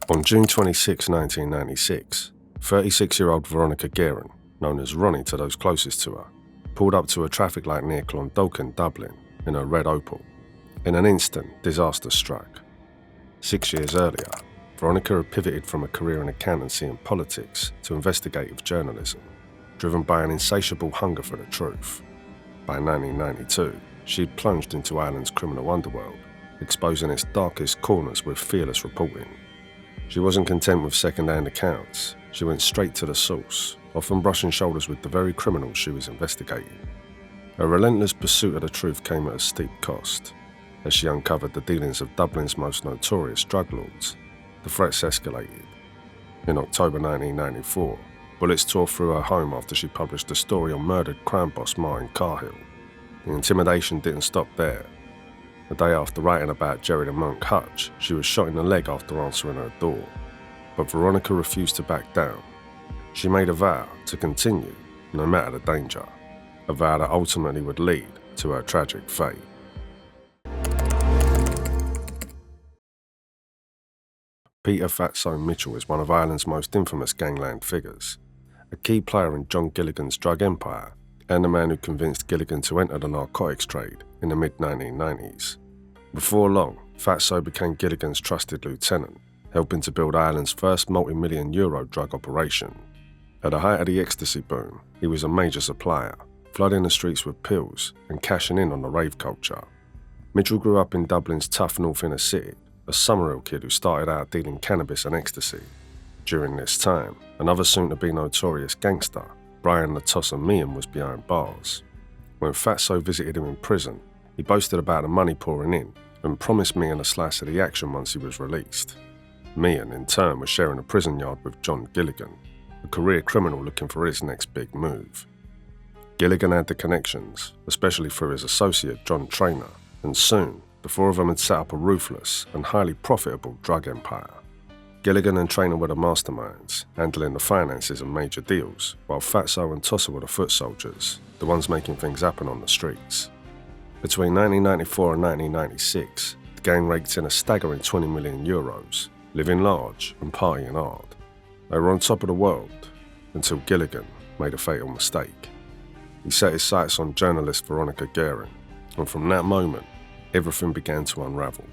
On June 26, 1996, 36-year-old Veronica Guerin, known as Ronnie to those closest to her, pulled up to a traffic light near Clondalkin, Dublin, in her red Opel. In an instant, disaster struck. 6 years earlier, Veronica had pivoted from a career in accountancy and politics to investigative journalism, driven by an insatiable hunger for the truth. By 1992, she'd plunged into Ireland's criminal underworld, exposing its darkest corners with fearless reporting. She wasn't content with second-hand accounts. She went straight to the source, often brushing shoulders with the very criminals she was investigating. Her relentless pursuit of the truth came at a steep cost. As she uncovered the dealings of Dublin's most notorious drug lords, the threats escalated. In October 1994, bullets tore through her home after she published a story on murdered crime boss Martin Cahill. The intimidation didn't stop there. The day after writing about Jerry the Monk Hutch, she was shot in the leg after answering her door. But Veronica refused to back down. She made a vow to continue, no matter the danger. A vow that ultimately would lead to her tragic fate. Peter Fatso Mitchell is one of Ireland's most infamous gangland figures, a key player in John Gilligan's drug empire, and the man who convinced Gilligan to enter the narcotics trade in the mid-1990s. Before long, Fatso became Gilligan's trusted lieutenant, helping to build Ireland's first multi-million euro drug operation. At the height of the ecstasy boom, he was a major supplier, flooding the streets with pills and cashing in on the rave culture. Mitchell grew up in Dublin's tough north inner city, a Summerhill kid who started out dealing cannabis and ecstasy. During this time, another soon-to-be notorious gangster, Brian the Tosser Meehan, was behind bars. When Fatso visited him in prison, he boasted about the money pouring in and promised Meehan a slice of the action once he was released. Meehan, in turn, was sharing a prison yard with John Gilligan, a career criminal looking for his next big move. Gilligan had the connections, especially through his associate John Traynor, and soon, the four of them had set up a ruthless and highly profitable drug empire. Gilligan and Traynor were the masterminds, handling the finances and major deals, while Fatso and Tosser were the foot soldiers, the ones making things happen on the streets. Between 1994 and 1996, the gang raked in a staggering 20 million euros, living large and partying hard. They were on top of the world, until Gilligan made a fatal mistake. He set his sights on journalist Veronica Guerin, and from that moment, everything began to unravel.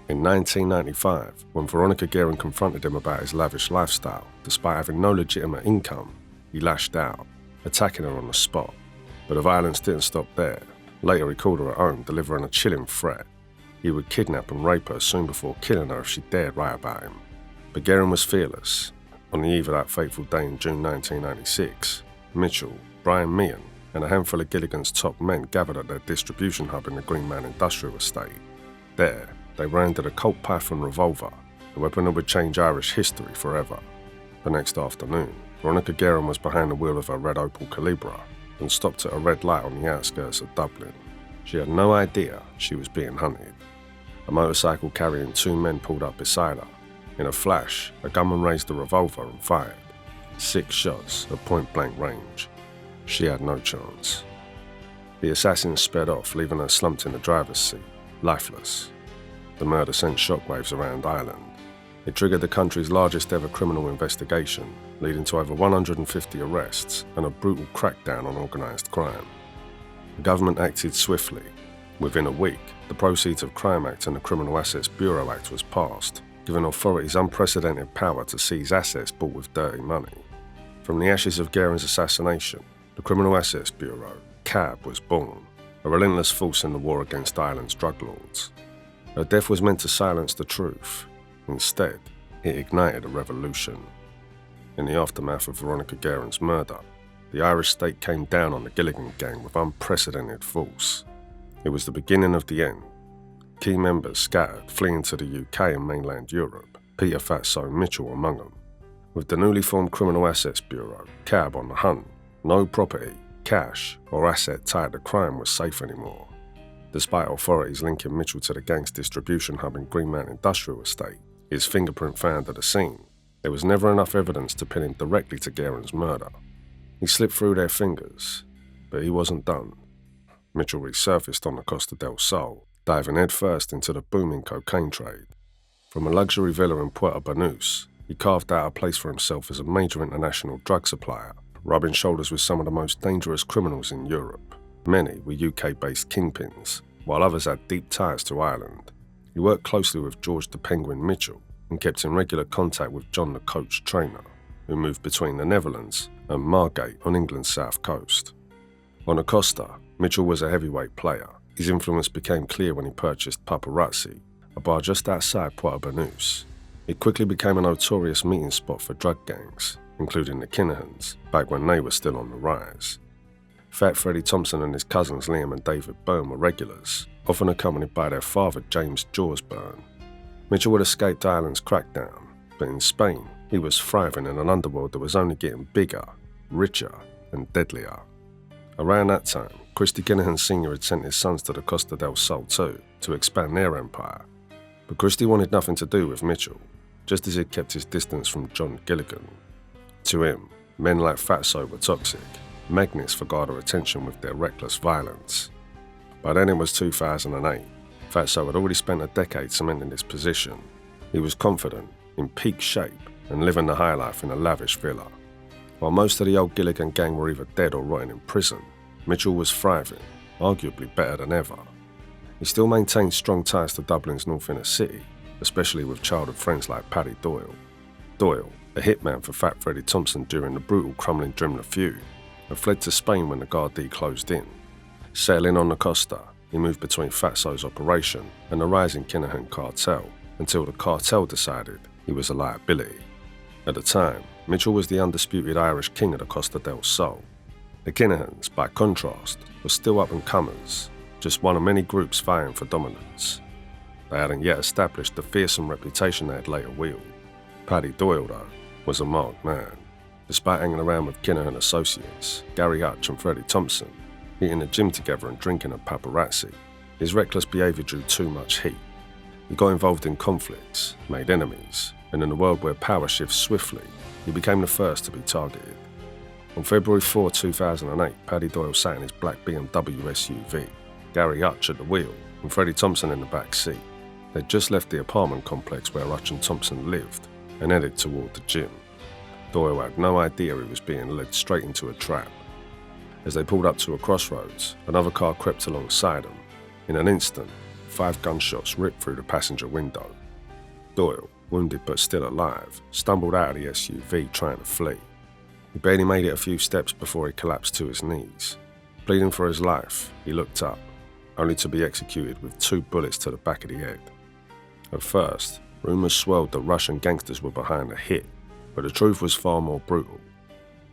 In 1995, when Veronica Guerin confronted him about his lavish lifestyle, despite having no legitimate income, he lashed out, attacking her on the spot. But the violence didn't stop there. Later, he called her at home, delivering a chilling threat. He would kidnap and rape her soon before killing her if she dared write about him. But Guerin was fearless. On the eve of that fateful day in June 1996, Mitchell, Brian Meehan, and a handful of Gilligan's top men gathered at their distribution hub in the Green Man Industrial Estate. There, they branded a Colt Python revolver, a weapon that would change Irish history forever. The next afternoon, Veronica Guerin was behind the wheel of her red Opel Calibra and stopped at a red light on the outskirts of Dublin. She had no idea she was being hunted. A motorcycle carrying two men pulled up beside her. In a flash, a gunman raised a revolver and fired. 6 shots at point-blank range. She had no chance. The assassin sped off, leaving her slumped in the driver's seat, lifeless. The murder sent shockwaves around Ireland. It triggered the country's largest ever criminal investigation, leading to over 150 arrests and a brutal crackdown on organised crime. The government acted swiftly. Within a week, the Proceeds of Crime Act and the Criminal Assets Bureau Act was passed, giving authorities unprecedented power to seize assets bought with dirty money. From the ashes of Guerin's assassination, the Criminal Assets Bureau, CAB, was born, a relentless force in the war against Ireland's drug lords. Her death was meant to silence the truth. Instead, it ignited a revolution. In the aftermath of Veronica Guerin's murder, the Irish state came down on the Gilligan gang with unprecedented force. It was the beginning of the end. Key members scattered, fleeing to the UK and mainland Europe, Peter Fatso Mitchell among them. With the newly formed Criminal Assets Bureau, CAB, on the hunt, no property, cash, or asset tied to crime was safe anymore. Despite authorities linking Mitchell to the gang's distribution hub in Green Man Industrial Estate, his fingerprint found at the scene, there was never enough evidence to pin him directly to Guerin's murder. He slipped through their fingers, but he wasn't done. Mitchell resurfaced on the Costa del Sol, diving headfirst into the booming cocaine trade. From a luxury villa in Puerto Banús, he carved out a place for himself as a major international drug supplier, rubbing shoulders with some of the most dangerous criminals in Europe. Many were UK-based kingpins, while others had deep ties to Ireland. He worked closely with George the Penguin Mitchell and kept in regular contact with John the Coach Trainer, who moved between the Netherlands and Margate on England's south coast. On the Costa, Mitchell was a heavyweight player. His influence became clear when he purchased Paparazzi, a bar just outside Puerto Banús. It quickly became a notorious meeting spot for drug gangs, including the Kinahans, back when they were still on the rise. Fat Freddie Thompson and his cousins Liam and David Byrne were regulars, often accompanied by their father James Jaws Byrne. Mitchell had escaped Ireland's crackdown, but in Spain he was thriving in an underworld that was only getting bigger, richer and deadlier. Around that time, Christy Kinahan Sr. had sent his sons to the Costa del Sol too, to expand their empire. But Christy wanted nothing to do with Mitchell, just as he'd kept his distance from John Gilligan. To him, men like Fatso were toxic, magnets for garner attention with their reckless violence. By then it was 2008. Fatso had already spent a decade cementing his position. He was confident, in peak shape, and living the high life in a lavish villa. While most of the old Gilligan gang were either dead or rotting in prison, Mitchell was thriving, arguably better than ever. He still maintained strong ties to Dublin's North Inner City, especially with childhood friends like Paddy Doyle. Doyle, a hitman for Fat Freddie Thompson during the brutal crumbling Drimner feud, had fled to Spain when the Gardaí closed in. Settling on the Costa, he moved between Fatso's operation and the rising Kinahan cartel until the cartel decided he was a liability. At the time, Mitchell was the undisputed Irish king of the Costa del Sol. The Kinahans, by contrast, were still up-and-comers, just one of many groups vying for dominance. They hadn't yet established the fearsome reputation they had later wielded. Paddy Doyle, though, was a marked man. Despite hanging around with Kinahan associates, Gary Hutch and Freddie Thompson, eating a gym together and drinking at Paparazzi, his reckless behaviour drew too much heat. He got involved in conflicts, made enemies, and in a world where power shifts swiftly, he became the first to be targeted. On February 4, 2008, Paddy Doyle sat in his black BMW SUV, Gary Hutch at the wheel and Freddie Thompson in the back seat. They'd just left the apartment complex where Hutch and Thompson lived and headed toward the gym. Doyle had no idea he was being led straight into a trap. As they pulled up to a crossroads, another car crept alongside them. In an instant, 5 gunshots ripped through the passenger window. Doyle, wounded but still alive, stumbled out of the SUV trying to flee. He barely made it a few steps before he collapsed to his knees. Pleading for his life, he looked up, only to be executed with 2 bullets to the back of the head. At first, rumours swirled that Russian gangsters were behind the hit, but the truth was far more brutal.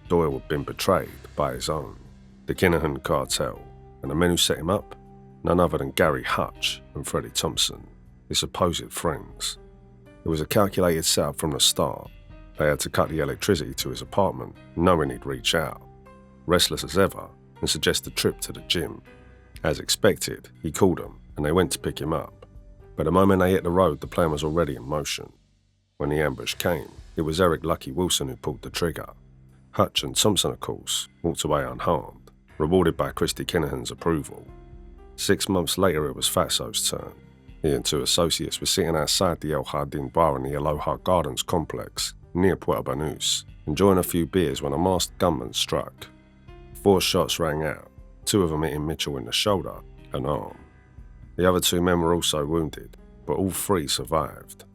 Doyle had been betrayed by his own, the Kinahan cartel, and the men who set him up, none other than Gary Hutch and Freddie Thompson, his supposed friends. It was a calculated setup from the start. They had to cut the electricity to his apartment, knowing he'd reach out, restless as ever, and suggest a trip to the gym. As expected, he called them, and they went to pick him up. But the moment they hit the road, the plan was already in motion. When the ambush came, it was Eric Lucky Wilson who pulled the trigger. Hutch and Thompson, of course, walked away unharmed, rewarded by Christy Kinahan's approval. 6 months later, it was Fatso's turn. He and 2 associates were sitting outside the El Jardín bar in the Aloha Gardens complex, near Puerto Banús, enjoying a few beers when a masked gunman struck. 4 shots rang out, 2 of them hitting Mitchell in the shoulder and arm. The other 2 men were also wounded, but all 3 survived.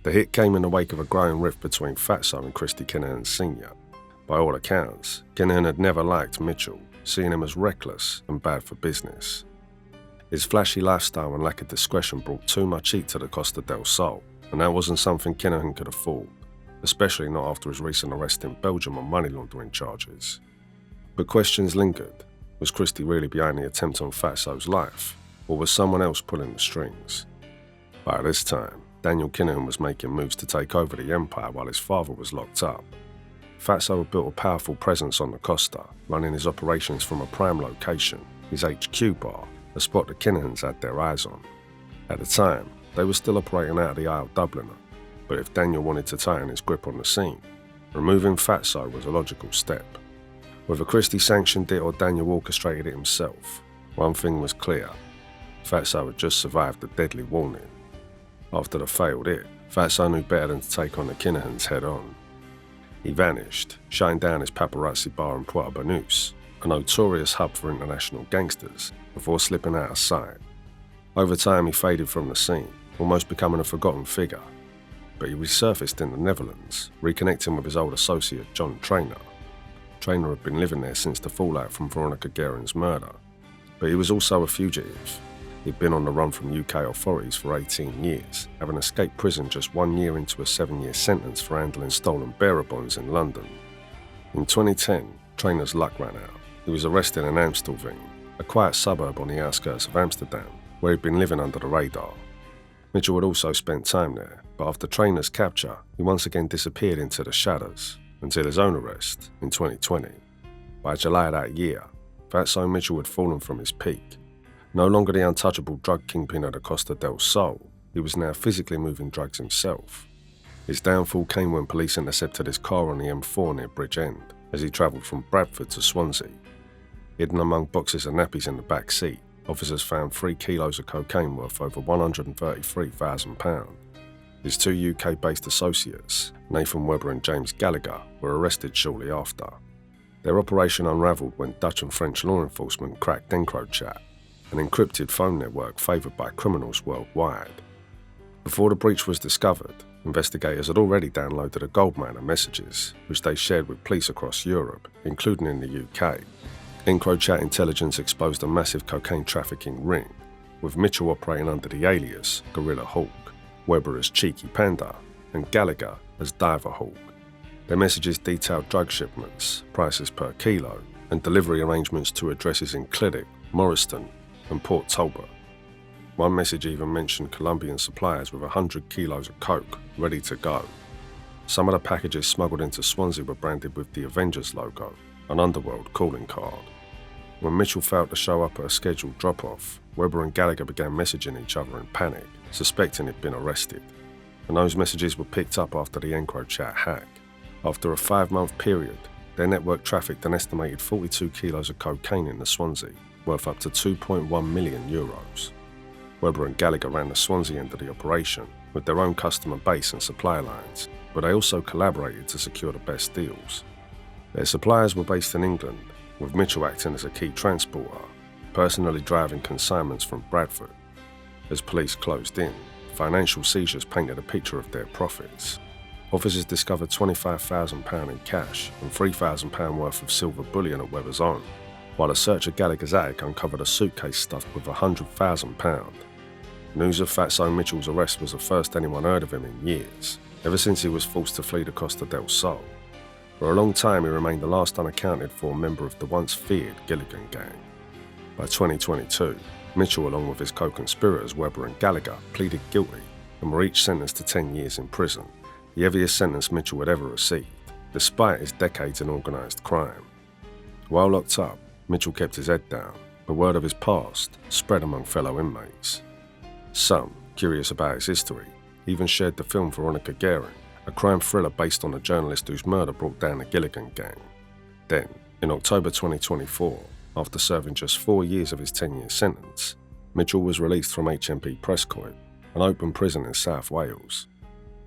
The hit came in the wake of a growing rift between Fatso and Christy Kinahan Sr. By all accounts, Kinahan had never liked Mitchell, seeing him as reckless and bad for business. His flashy lifestyle and lack of discretion brought too much heat to the Costa del Sol, and that wasn't something Kinahan could afford, especially not after his recent arrest in Belgium on money laundering charges. But questions lingered. Was Christy really behind the attempt on Fatso's life, or was someone else pulling the strings? By this time, Daniel Kinahan was making moves to take over the empire while his father was locked up. Fatso had built a powerful presence on the Costa, running his operations from a prime location, his HQ bar, a spot the Kinahans had their eyes on. At the time, they were still operating out of the Isle Dubliner, but if Daniel wanted to tighten his grip on the scene, removing Fatso was a logical step. Whether Christie sanctioned it or Daniel orchestrated it himself, one thing was clear: Fatso had just survived a deadly warning. After the failed hit, Fatso knew better than to take on the Kinahans head-on. He vanished, shutting down his paparazzi bar in Puerto Banús, a notorious hub for international gangsters, before slipping out of sight. Over time he faded from the scene, almost becoming a forgotten figure. But he resurfaced in the Netherlands, reconnecting with his old associate John Trainer. Trainer had been living there since the fallout from Veronica Guerin's murder, but he was also a fugitive. He'd been on the run from UK authorities for 18 years, having escaped prison just 1 year into a 7-year sentence for handling stolen bearer bonds in London. In 2010, Trainer's luck ran out. He was arrested in Amstelveen, a quiet suburb on the outskirts of Amsterdam, where he'd been living under the radar. Mitchell had also spent time there, but after Trainer's capture, he once again disappeared into the shadows, until his own arrest in 2020. By July of that year, Fatso Mitchell had fallen from his peak. No longer the untouchable drug kingpin of the Costa del Sol, he was now physically moving drugs himself. His downfall came when police intercepted his car on the M4 near Bridgend as he travelled from Bradford to Swansea. Hidden among boxes of nappies in the back seat, officers found 3 kilos of cocaine worth over £133,000. His 2 UK-based associates, Nathan Webber and James Gallagher, were arrested shortly after. Their operation unravelled when Dutch and French law enforcement cracked EncroChat, an encrypted phone network favoured by criminals worldwide. Before the breach was discovered, investigators had already downloaded a goldmine of messages, which they shared with police across Europe, including in the UK. EncroChat intelligence exposed a massive cocaine trafficking ring, with Mitchell operating under the alias Gorilla Hawk, Webber as Cheeky Panda, and Gallagher as Diver Hawk. Their messages detailed drug shipments, prices per kilo, and delivery arrangements to addresses in Clydach, Morriston, and Port Talbot. One message even mentioned Colombian suppliers with 100 kilos of coke ready to go. Some of the packages smuggled into Swansea were branded with the Avengers logo, an underworld calling card. When Mitchell failed to show up at a scheduled drop-off, Webber and Gallagher began messaging each other in panic, suspecting he'd been arrested. And those messages were picked up after the EncroChat hack. After a 5-month period, their network trafficked an estimated 42 kilos of cocaine into Swansea, worth up to €2.1 million. Webber and Gallagher ran the Swansea end of the operation, with their own customer base and supply lines, but they also collaborated to secure the best deals. Their suppliers were based in England, with Mitchell acting as a key transporter, personally driving consignments from Bradford. As police closed in, financial seizures painted a picture of their profits. Officers discovered £25,000 in cash and £3,000 worth of silver bullion at Webber's own, while a search of Gallagher's attic uncovered a suitcase stuffed with £100,000. News of Fatso Mitchell's arrest was the first anyone heard of him in years, ever since he was forced to flee the Costa del Sol. For a long time he remained the last unaccounted for member of the once feared Gilligan gang. By 2022, Mitchell, along with his co-conspirators Webber and Gallagher, pleaded guilty and were each sentenced to 10 years in prison, the heaviest sentence Mitchell had ever received, despite his decades in organised crime. While locked up, Mitchell kept his head down, but word of his past spread among fellow inmates. Some, curious about his history, even shared the film Veronica Guerin, a crime thriller based on a journalist whose murder brought down the Gilligan gang. Then, in October 2024, after serving just 4 years of his 10-year sentence, Mitchell was released from HMP Prescourt, an open prison in South Wales.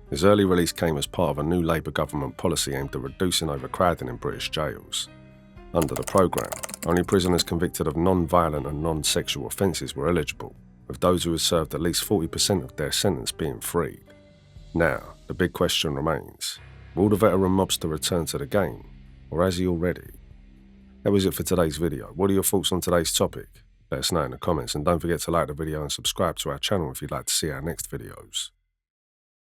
His early release came as part of a new Labour government policy aimed at reducing overcrowding in British jails. Under the programme, only prisoners convicted of non-violent and non-sexual offences were eligible, with those who had served at least 40% of their sentence being freed. Now, the big question remains, will the veteran mobster return to the game, or has he already? That was it for today's video. What are your thoughts on today's topic? Let us know in the comments, and don't forget to like the video and subscribe to our channel if you'd like to see our next videos.